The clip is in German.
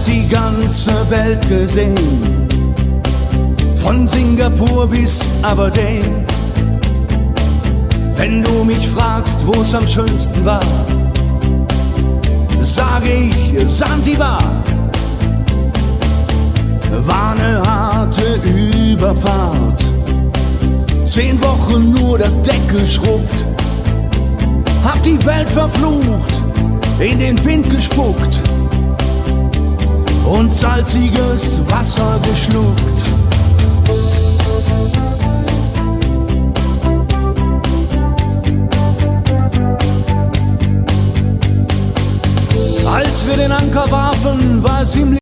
hab die ganze Welt gesehen, von Singapur bis Aberdeen. Wenn du mich fragst, wo's am schönsten war, sage ich Sansibar. War ne harte Überfahrt, 10 Wochen nur das Deck geschrubbt, hab die Welt verflucht, in den Wind gespuckt und salziges Wasser geschluckt. Als wir den Anker warfen, war es ihm